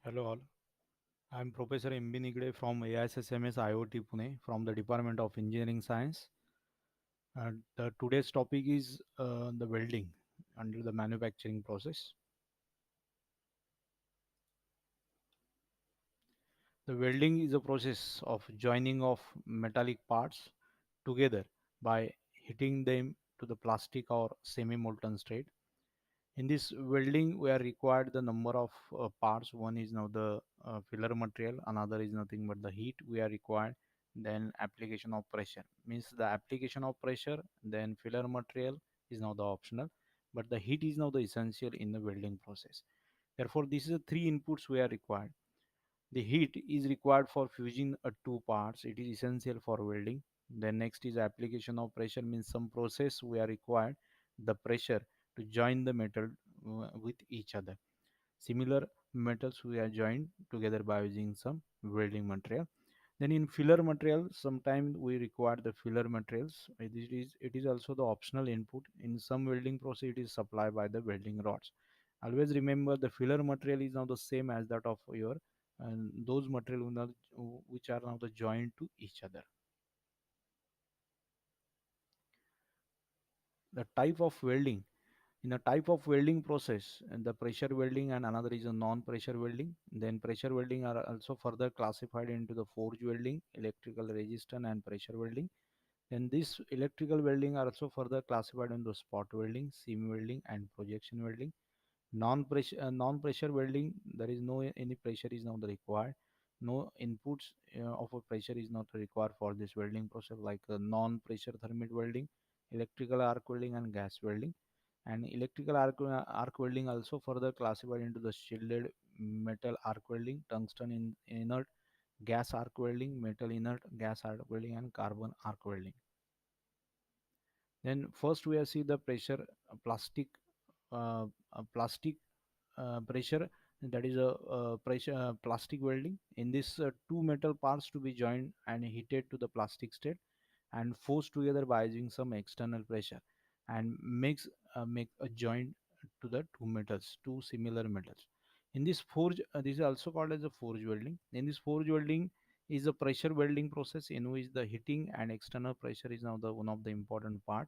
Hello all. I am Professor B Nigade from AISSMS IoT Pune from the Department of Engineering Science. The today's topic is the welding under the manufacturing process. The welding is a process of joining of metallic parts together by heating them to the plastic or semi-molten state. In this welding, we are required the number of parts. One is now the filler material, another is nothing but the heat we are required. Then application of pressure means the application of pressure. Then filler material is now the optional, but the heat is now the essential in the welding process. Therefore, this is the three inputs we are required. The heat is required for fusing two parts. It is essential for welding. Then next is application of pressure means some process we are required the pressure to join the metal with each other. Similar metals we are joined together by using some welding material. Then in filler material, sometimes we require the filler materials. It is also the optional input. In some welding process, it is supplied by the welding rods. Always remember the filler material is now the same as that of your and those material which are now the joined to each other. The type of welding in a type of welding process and the pressure welding and another is a non-pressure welding. Then pressure welding are also further classified into the forge welding, electrical resistance and pressure welding. Then this electrical welding are also further classified into spot welding, seam welding and projection welding. Non-pressure welding, there is no any pressure is not required. No inputs of a pressure is not required for this welding process, like non-pressure thermite welding, electrical arc welding and gas welding. And electrical arc welding also further classified into the shielded metal arc welding, tungsten inert gas arc welding, metal inert gas arc welding and carbon arc welding. Then first we see the pressure plastic plastic pressure, that is a pressure plastic welding. In this two metal parts to be joined and heated to the plastic state and forced together by using some external pressure and make a joint to the two similar metals. In this forge, this is also called as a forge welding. In this forge welding is a pressure welding process in which the heating and external pressure is now the one of the important part.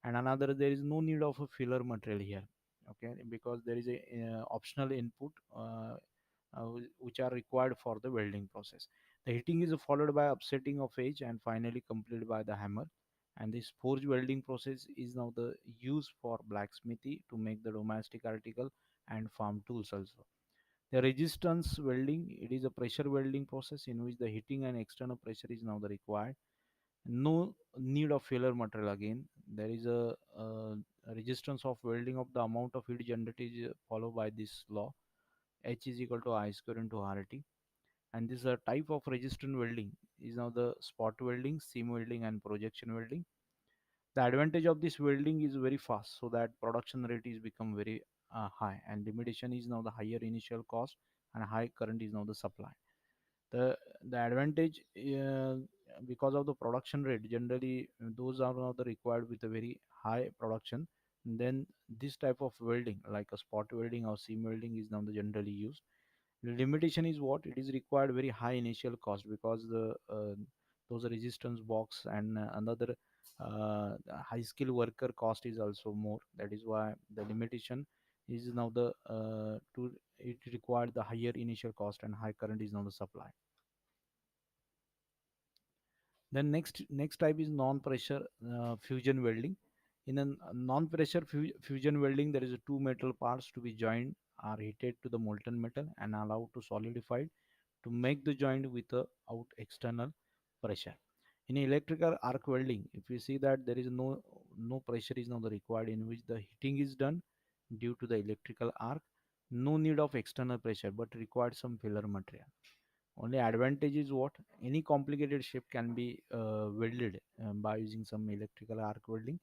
And another, there is no need of a filler material here, okay, because there is a optional input which are required for the welding process. The heating is followed by upsetting of edge and finally completed by the hammer. And this forge welding process is now the use for blacksmithy to make the domestic article and farm tools also. The resistance welding, it is a pressure welding process in which the heating and external pressure is now the required. No need of filler material again. There is a resistance of welding of the amount of heat generated is followed by this law. H is equal to I square into RT. And this type of resistant welding is now the spot welding, seam welding and projection welding. The advantage of this welding is very fast, so that production rate is become very high, and limitation is now the higher initial cost and high current is now the supply. The advantage, because of the production rate, generally those are now the required with a very high production. Then this type of welding like a spot welding or seam welding is now the generally used. The limitation is what it is required very high initial cost, because the those resistance box and another high skill worker cost is also more. That is why the limitation is now the to it required the higher initial cost and high current is now the supply. Then next type is non-pressure fusion welding. In a non-pressure fusion welding, there is a two metal parts to be joined are heated to the molten metal and allowed to solidify to make the joint with a out external pressure. In electrical arc welding, if you see that there is no pressure is now the required, in which the heating is done due to the electrical arc. No need of external pressure, but required some filler material. Only advantage is what any complicated shape can be welded by using some electrical arc welding.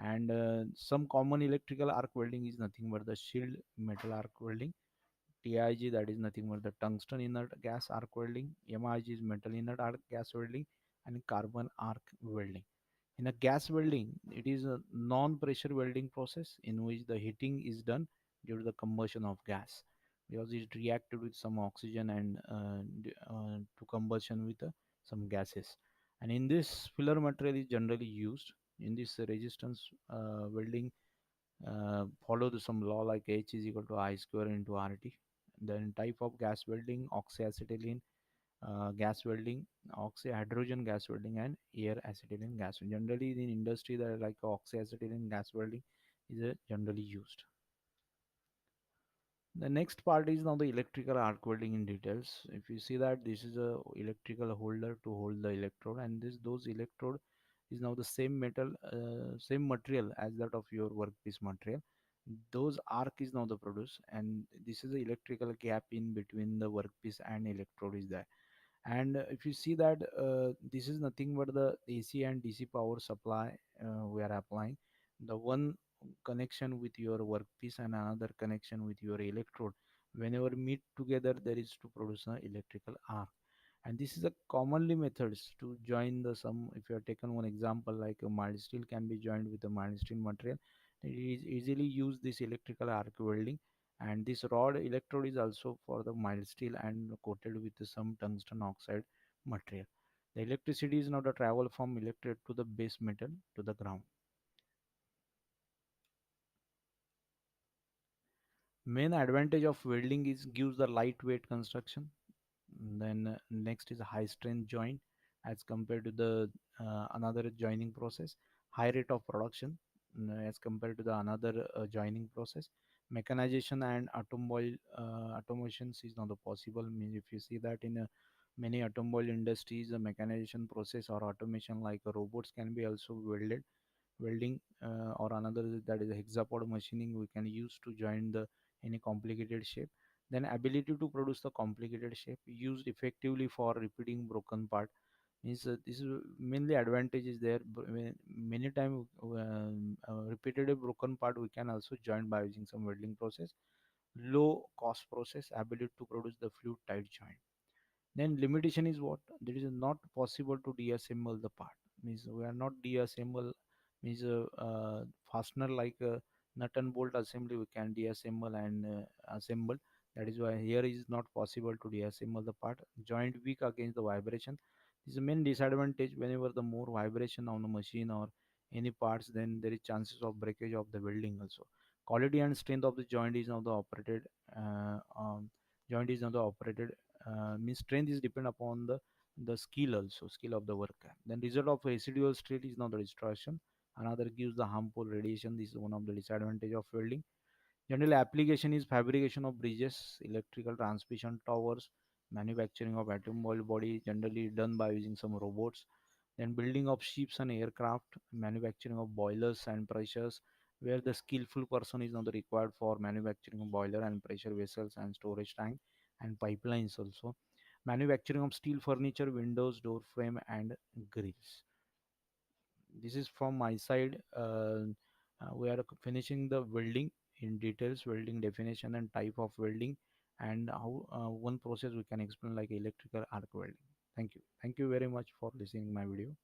And some common electrical arc welding is nothing but the shield metal arc welding. TIG, that is nothing but the tungsten inert gas arc welding. MIG is metal inert arc gas welding, and carbon arc welding. In a gas welding, it is a non-pressure welding process in which the heating is done due to the combustion of gas. because it reacted with some oxygen and to combustion with some gases. And in this, filler material is generally used in this resistance welding. Follow some law like H is equal to I square into RT. Then type of gas welding, oxyacetylene gas welding, oxyhydrogen gas welding, and air acetylene gas. Generally, in industry, that like oxyacetylene gas welding is generally used. The next part is now the electrical arc welding in details. If you see that this is a electrical holder to hold the electrode, and this those electrode is now the same metal, same material as that of your workpiece material. Those arc is now the produce, and this is the electrical gap in between the workpiece and electrode is there. And if you see that this is nothing but the AC and DC power supply we are applying. The one connection with your workpiece and another connection with your electrode, whenever meet together, there is to produce an electrical arc. And this is a commonly methods to join the some. If you have taken one example like a mild steel can be joined with a mild steel material, it is easily use this electrical arc welding. And this rod electrode is also for the mild steel and coated with some tungsten oxide material. The electricity is now the travel from electrode to the base metal to the ground. Main advantage of welding is gives the lightweight construction. Then next is a high strength joint as compared to the another joining process. High rate of production as compared to the another joining process. Mechanization and automobile automations is not possible. Means if you see that in many automobile industries, the mechanization process or automation like robots can be also welding or another that is a hexapod machining we can use to join the any complicated shape. Then ability to produce the complicated shape used effectively for repeating broken part means this is mainly advantage is there. Many time repeated broken part we can also join by using some welding process. Low cost process, ability to produce the fluid tight joint. Then limitation is what? There is not possible to deassemble the part. Means we are not deassemble means fastener like nut and bolt assembly we can deassemble and assemble. That is why here is not possible to deassemble the part. Joint weak against the vibration. This is the main disadvantage. Whenever the more vibration on the machine or any parts, then there is chances of breakage of the welding also. Quality and strength of the joint is now the operated joint is now the operated means strength is depend upon the skill also, skill of the worker. Then result of residual stress is now the distortion. Another gives the harmful radiation. This is one of the disadvantage of welding. General application is fabrication of bridges, electrical transmission towers, manufacturing of automobile body generally done by using some robots. Then building of ships and aircraft, manufacturing of boilers and pressures, where the skillful person is not required for manufacturing of boiler and pressure vessels and storage tank and pipelines also. Manufacturing of steel furniture, windows, door frame and grills. This is from my side. We are finishing the welding in details, welding definition and type of welding, and how one process we can explain like electrical arc welding. Thank you very much for listening my video.